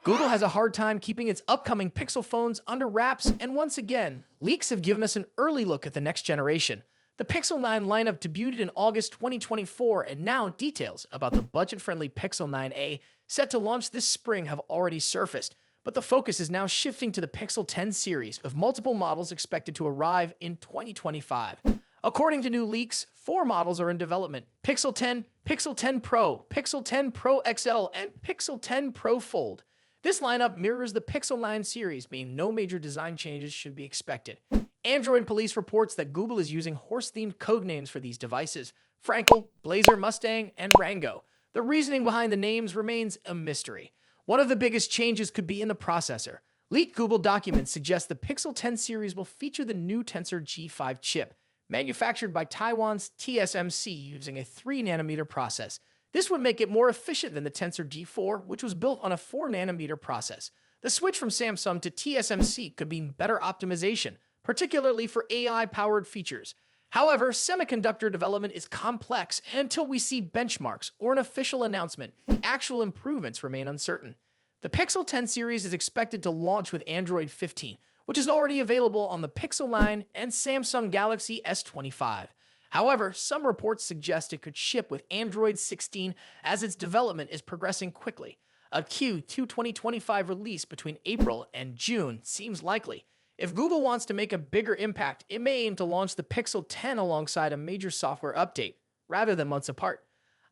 Google has a hard time keeping its upcoming Pixel phones under wraps, and once again, leaks have given us an early look at the next generation. The Pixel 9 lineup debuted in August 2024, and now details about the budget-friendly Pixel 9a set to launch this spring have already surfaced. But the focus is now shifting to the Pixel 10 series, with multiple models expected to arrive in 2025. According to new leaks, 4 models are in development: Pixel 10, Pixel 10 Pro, Pixel 10 Pro XL, and Pixel 10 Pro Fold. This lineup mirrors the Pixel 9 series, meaning no major design changes should be expected. Android Police reports that Google is using horse-themed codenames for these devices: Frankel, Blazer, Mustang, and Rango. The reasoning behind the names remains a mystery. One of the biggest changes could be in the processor. Leaked Google documents suggest the Pixel 10 series will feature the new Tensor G5 chip, manufactured by Taiwan's TSMC using a 3nm process. This would make it more efficient than the Tensor G4, which was built on a 4nm process. The switch from Samsung to TSMC could mean better optimization, particularly for AI-powered features. However, semiconductor development is complex, and until we see benchmarks or an official announcement, the actual improvements remain uncertain. The Pixel 10 series is expected to launch with Android 15, which is already available on the Pixel 9 and Samsung Galaxy S25. However, some reports suggest it could ship with Android 16 as its development is progressing quickly. A Q2 2025 release between April and June seems likely. If Google wants to make a bigger impact, it may aim to launch the Pixel 10 alongside a major software update, rather than months apart.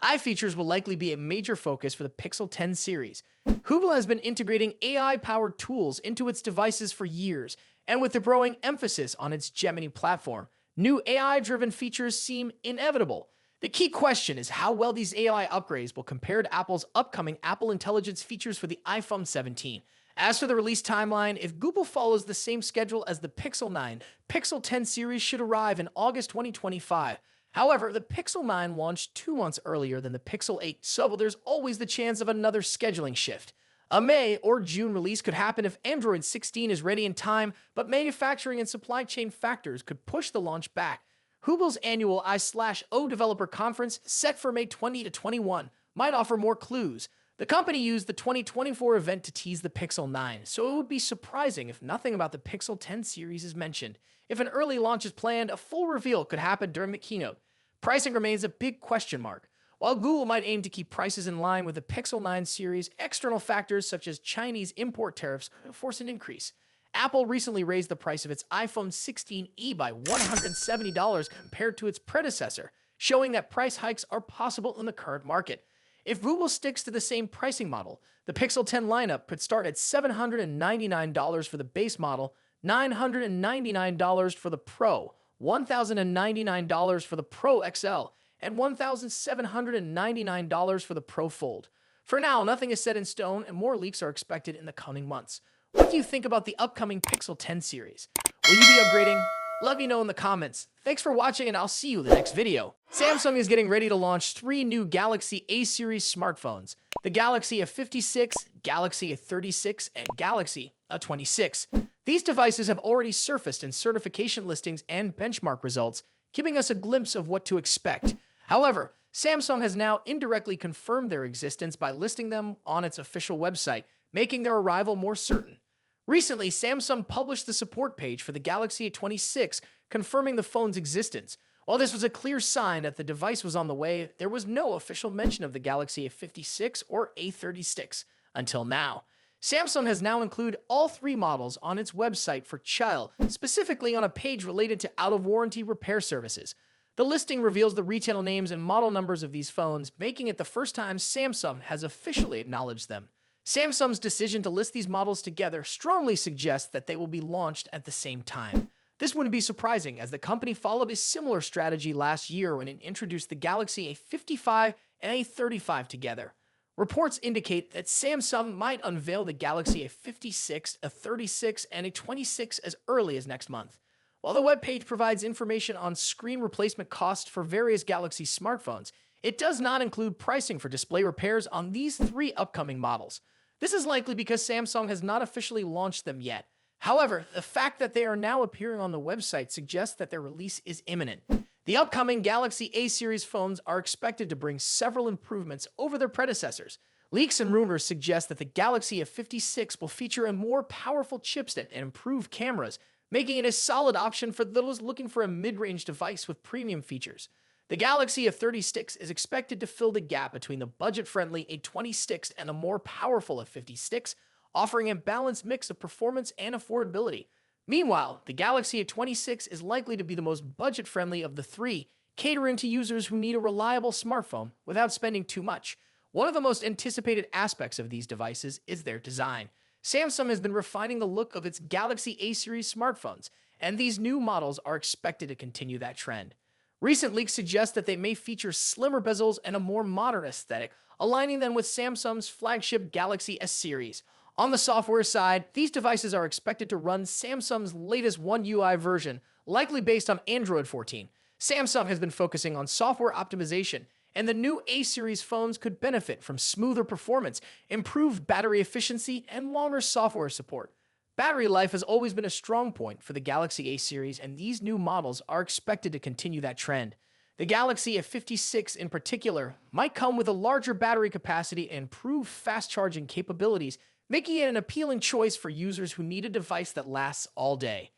Eye features will likely be a major focus for the Pixel 10 series. Google has been integrating AI-powered tools into its devices for years, and with the growing emphasis on its Gemini platform, new AI-driven features seem inevitable. The key question is how well these AI upgrades will compare to Apple's upcoming Apple Intelligence features for the iPhone 17. As for the release timeline, if Google follows the same schedule as the Pixel 9, Pixel 10 series should arrive in August 2025. However, the Pixel 9 launched 2 months earlier than the Pixel 8, so there's always the chance of another scheduling shift. A May or June release could happen if Android 16 is ready in time, but manufacturing and supply chain factors could push the launch back. Google's annual I/O developer conference, set for May 20 to 21, might offer more clues. The company used the 2024 event to tease the Pixel 9, so it would be surprising if nothing about the Pixel 10 series is mentioned. If an early launch is planned, a full reveal could happen during the keynote. Pricing remains a big question mark. While Google might aim to keep prices in line with the Pixel 9 series, external factors such as Chinese import tariffs could force an increase. Apple recently raised the price of its iPhone 16e by $170 compared to its predecessor, showing that price hikes are possible in the current market. If Google sticks to the same pricing model, the Pixel 10 lineup could start at $799 for the base model, $999 for the Pro, $1,099 for the Pro XL, and $1,799 for the Pro Fold. For now, nothing is set in stone, and more leaks are expected in the coming months. What do you think about the upcoming Pixel 10 series? Will you be upgrading? Let me know in the comments. Thanks for watching, and I'll see you in the next video. Samsung is getting ready to launch 3 new Galaxy A series smartphones: the Galaxy A56, Galaxy A36, and Galaxy A26. These devices have already surfaced in certification listings and benchmark results, giving us a glimpse of what to expect. However, Samsung has now indirectly confirmed their existence by listing them on its official website, making their arrival more certain. Recently, Samsung published the support page for the Galaxy A26, confirming the phone's existence. While this was a clear sign that the device was on the way, there was no official mention of the Galaxy A56 or A36 until now. Samsung has now included all 3 models on its website for trial, specifically on a page related to out-of-warranty repair services. The listing reveals the retail names and model numbers of these phones, making it the first time Samsung has officially acknowledged them. Samsung's decision to list these models together strongly suggests that they will be launched at the same time. This wouldn't be surprising, as the company followed a similar strategy last year when it introduced the Galaxy A55 and A35 together. Reports indicate that Samsung might unveil the Galaxy A56, A36, and A26 as early as next month. While the webpage provides information on screen replacement costs for various Galaxy smartphones, it does not include pricing for display repairs on these 3 upcoming models. This is likely because Samsung has not officially launched them yet. However, the fact that they are now appearing on the website suggests that their release is imminent. The upcoming Galaxy A series phones are expected to bring several improvements over their predecessors. Leaks and rumors suggest that the Galaxy S56 will feature a more powerful chipset and improved cameras, making it a solid option for those looking for a mid-range device with premium features. The Galaxy S36 is expected to fill the gap between the budget-friendly A26 and a more powerful S56, offering a balanced mix of performance and affordability. Meanwhile, the Galaxy A26 is likely to be the most budget-friendly of the three, catering to users who need a reliable smartphone without spending too much. One of the most anticipated aspects of these devices is their design. Samsung has been refining the look of its Galaxy A series smartphones, and these new models are expected to continue that trend. Recent leaks suggest that they may feature slimmer bezels and a more modern aesthetic, aligning them with Samsung's flagship Galaxy S series. On the software side, these devices are expected to run Samsung's latest One UI version, likely based on Android 14. Samsung has been focusing on software optimization, and the new A-series phones could benefit from smoother performance, improved battery efficiency, and longer software support. Battery life has always been a strong point for the Galaxy A-series, and these new models are expected to continue that trend. The Galaxy S56 in particular might come with a larger battery capacity and improved fast charging capabilities, making it an appealing choice for users who need a device that lasts all day.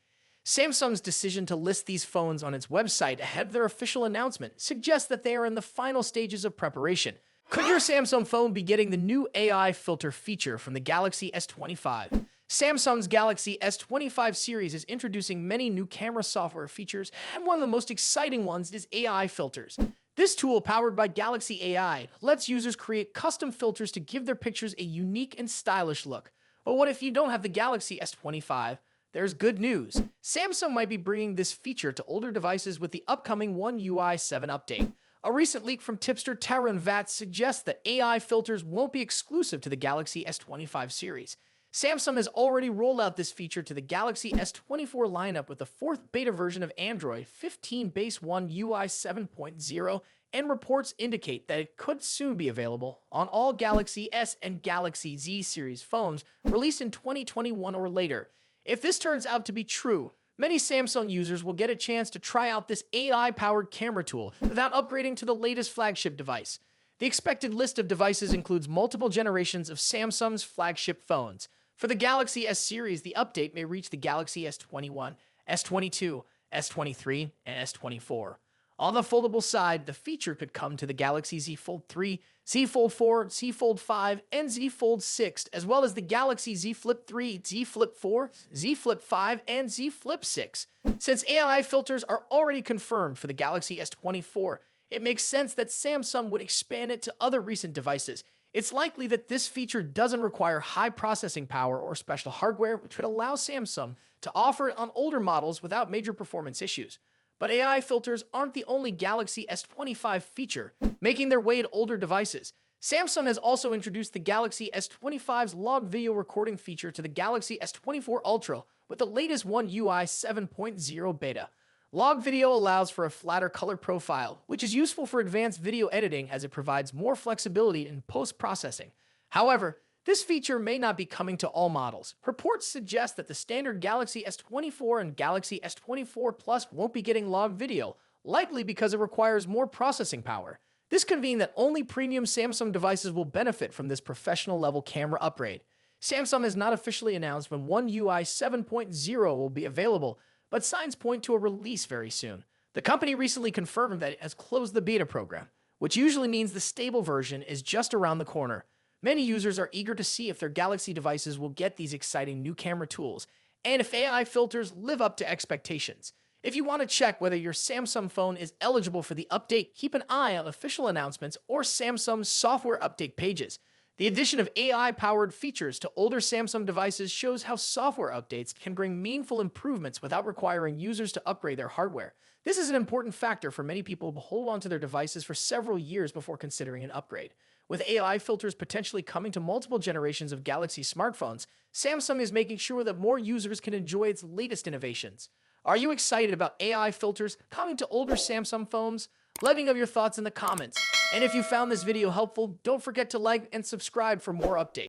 Samsung's decision to list these phones on its website ahead of their official announcement suggests that they are in the final stages of preparation. Could your Samsung phone be getting the new AI filter feature from the Galaxy S25? Samsung's Galaxy S25 series is introducing many new camera software features, and one of the most exciting ones is AI filters. This tool, powered by Galaxy AI, lets users create custom filters to give their pictures a unique and stylish look. But what if you don't have the Galaxy S25? There's good news. Samsung might be bringing this feature to older devices with the upcoming One UI 7 update. A recent leak from tipster Taran Vat suggests that AI filters won't be exclusive to the Galaxy S25 series. Samsung has already rolled out this feature to the Galaxy S24 lineup with the fourth beta version of Android 15 base One UI 7.0, and reports indicate that it could soon be available on all Galaxy S and Galaxy Z series phones released in 2021 or later. If this turns out to be true, many Samsung users will get a chance to try out this AI-powered camera tool without upgrading to the latest flagship device. The expected list of devices includes multiple generations of Samsung's flagship phones. For the Galaxy S series, the update may reach the Galaxy S21, S22, S23, and S24. On the foldable side, the feature could come to the Galaxy Z Fold 3, Z Fold 4, Z Fold 5, and Z Fold 6, as well as the Galaxy Z Flip 3, Z Flip 4, Z Flip 5, and Z Flip 6. Since AI filters are already confirmed for the Galaxy S24, it makes sense that Samsung would expand it to other recent devices. It's likely that this feature doesn't require high processing power or special hardware, which would allow Samsung to offer it on older models without major performance issues. But AI filters aren't the only Galaxy S25 feature making their way to older devices. Samsung has also introduced the Galaxy S25's log video recording feature to the Galaxy S24 Ultra with the latest One UI 7.0 beta. Log video allows for a flatter color profile, which is useful for advanced video editing as it provides more flexibility in post-processing. However, this feature may not be coming to all models. Reports suggest that the standard Galaxy S24 and Galaxy S24 Plus won't be getting log video, likely because it requires more processing power. This could mean that only premium Samsung devices will benefit from this professional-level camera upgrade. Samsung has not officially announced when One UI 7.0 will be available, but signs point to a release very soon. The company recently confirmed that it has closed the beta program, which usually means the stable version is just around the corner. Many users are eager to see if their Galaxy devices will get these exciting new camera tools, and if AI filters live up to expectations. If you want to check whether your Samsung phone is eligible for the update, keep an eye on official announcements or Samsung's software update pages. The addition of AI-powered features to older Samsung devices shows how software updates can bring meaningful improvements without requiring users to upgrade their hardware. This is an important factor for many people who hold onto their devices for several years before considering an upgrade. With AI filters potentially coming to multiple generations of Galaxy smartphones, Samsung is making sure that more users can enjoy its latest innovations. Are you excited about AI filters coming to older Samsung phones? Let me know your thoughts in the comments. And if you found this video helpful, don't forget to like and subscribe for more updates.